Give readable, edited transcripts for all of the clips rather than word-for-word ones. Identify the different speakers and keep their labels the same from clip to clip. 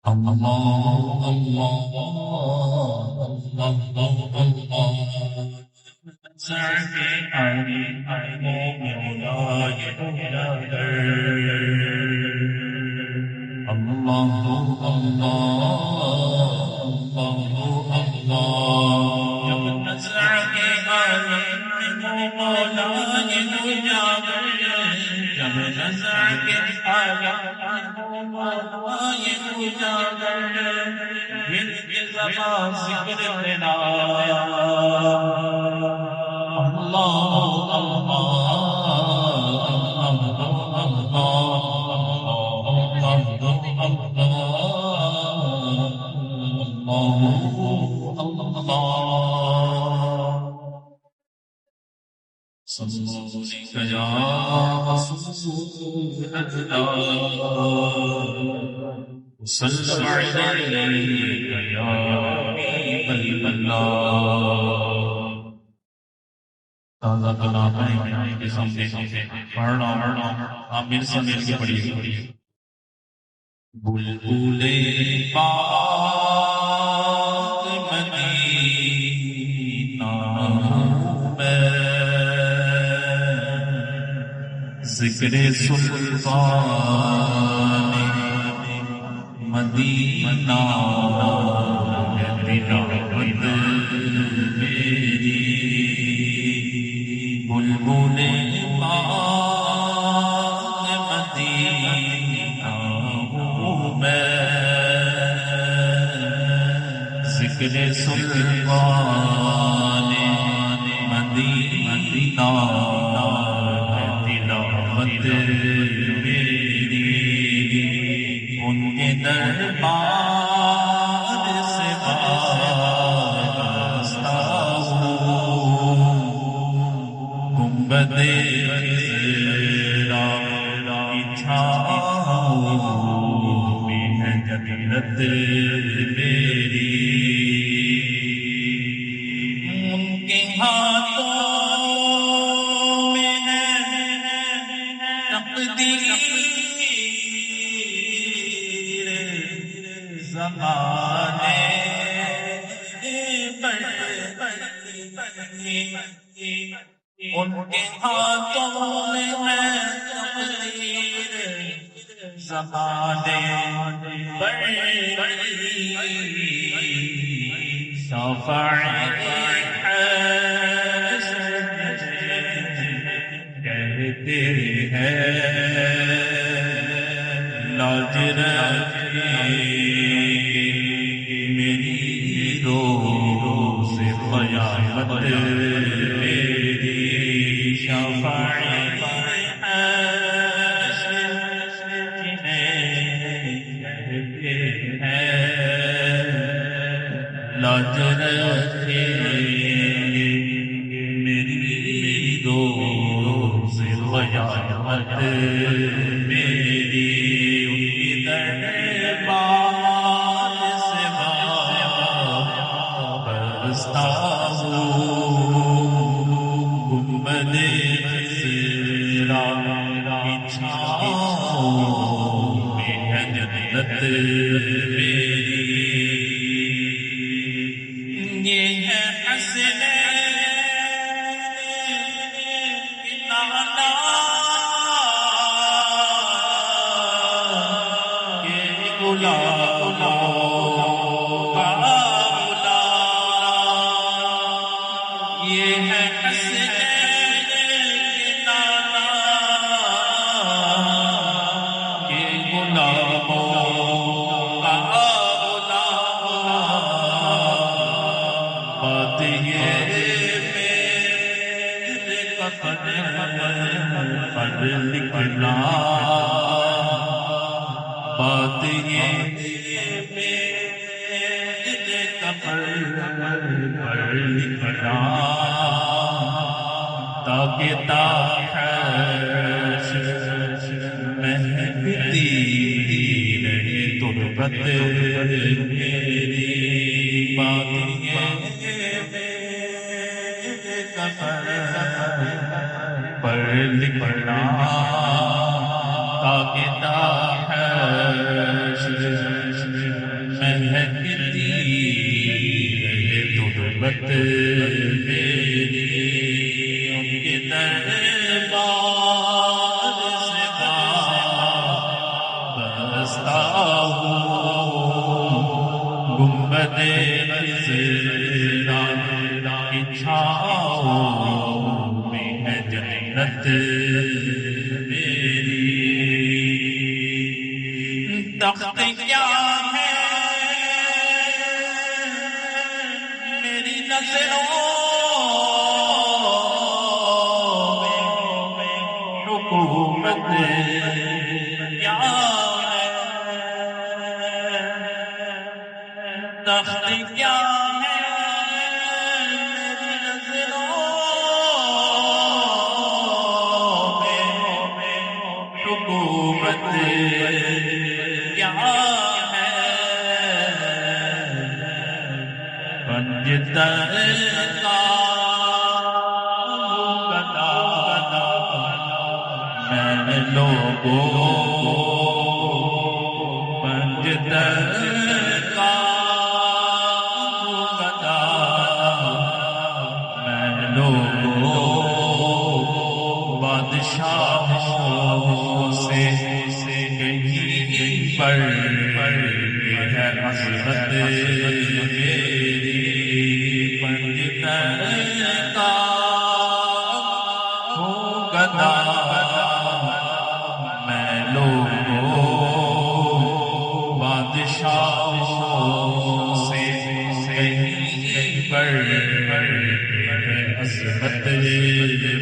Speaker 1: اللہ اللہ اللہ اللہ Saadi علی مولا یا در اللہ اللہ اللہ اللہ جب نظر کے علی مولا یا در جب نظر کے دل کے زبان ذکر لینا اللہ صلی یا رسول اللہ وسلم علیک یا حبیب اللہ تازہ کلام ہے کے سامنے پڑھنا آمین سے مل کے پڑھیے بلبل پاک مدینہ میں ذکر سلطان مدینہ تلاوت میری بلبل پاک مدینہ ہوں میں ذکر سلطان مدینہ تلاوت میری ان کے دربار سے وابستہ ہوں گنبد خضرا کی چھاؤں میں ہے جنت میری ان کے ہاتھوں میں ہے تقدیر زمانے ان کے ہاتھوں میں ہے تقدیر زمانے شفاع کہتے ہیں لاج رکھے میری روز قیامت میری شفاع کہتے ہیں لاج رکھے میری روز قیامت میری دربار سے وابستہ ہوں گنبد خضرا کی چھاؤں میں ہے جنت میری یہ ہے لکھنا بات یہ میرے قبر پر لکھنا تاکہ تاحشر مہکتی رہے تربت میری بات یہ میرے قبر پر لکھنا تاکہ تاحشر مہکتی رہے تربت میری، ان کے دربار سے وابستہ ہوں، گنبد خضرا کی چھاؤں میں ہے جنت میری۔ تخت کیا ہے میری نظروں میں، حکومت کیا ہے، تخت کیا ہے میری نظروں میں، حکومت کیا ہے، پنجتن کا گدا میں لوگوں، پنجتن کا گدا میں لوگوں، بادشاہوں سے کہیں پر ہے عظمت میری، پنجتن کا ہوں گدا میں لوگوں، بادشاہوں سے کہیں پر ہے عظمت میری۔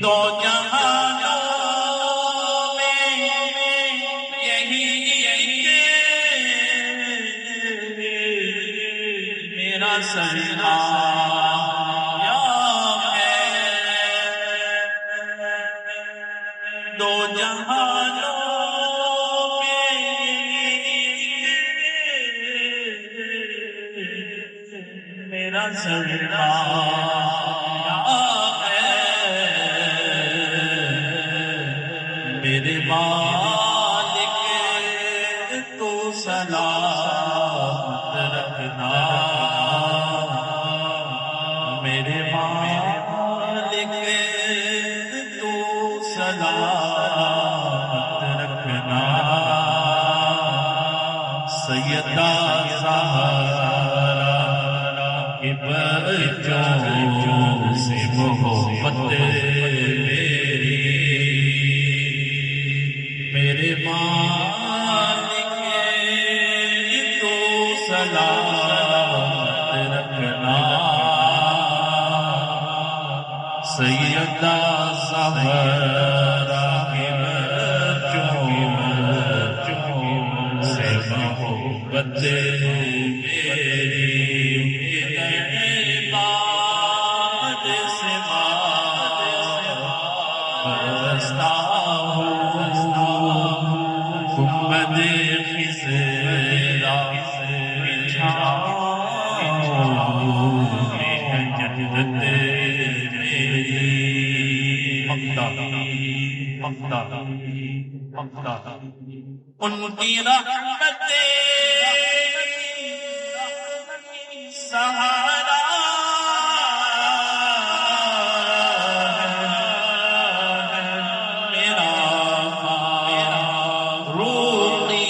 Speaker 1: دو جہانوں میں یہی میرا سرمایہ ہے، دو جہانوں میں میرا سرمایہ ہے، میرے مالک تو سلامت رکھنا، میرے مالک تو سلامت رکھنا، سیدہ زہرا کے بچوں سے محبت میری، میرے مالک تو سلامت رکھنا، سیدہ زہرا کے بچوں سے محبت میری، باد سے وابستہ ہوں، گنبد خضرا کی چھاؤں میں ہے جنت میری، ان کی رحمت سہارا میرا روحی،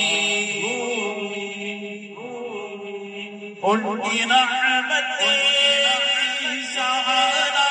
Speaker 1: ان کی رحمت سہارا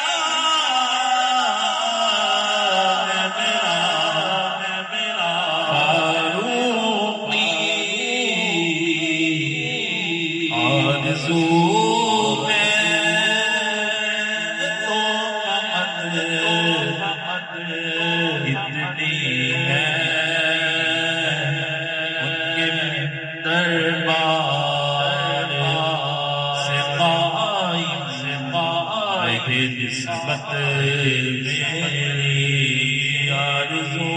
Speaker 1: نسبت میری آرزو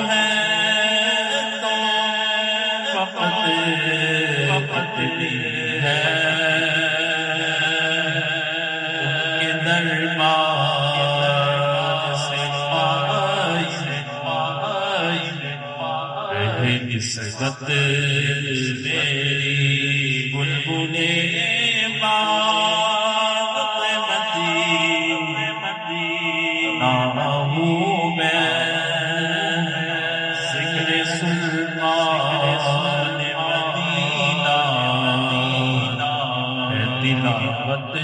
Speaker 1: ہے تو فقط ہے ان کے دربار سے پائی عزت میری بلبل باغ مدینہ ہوں میں ذکر سلطان مدینہ تلاوت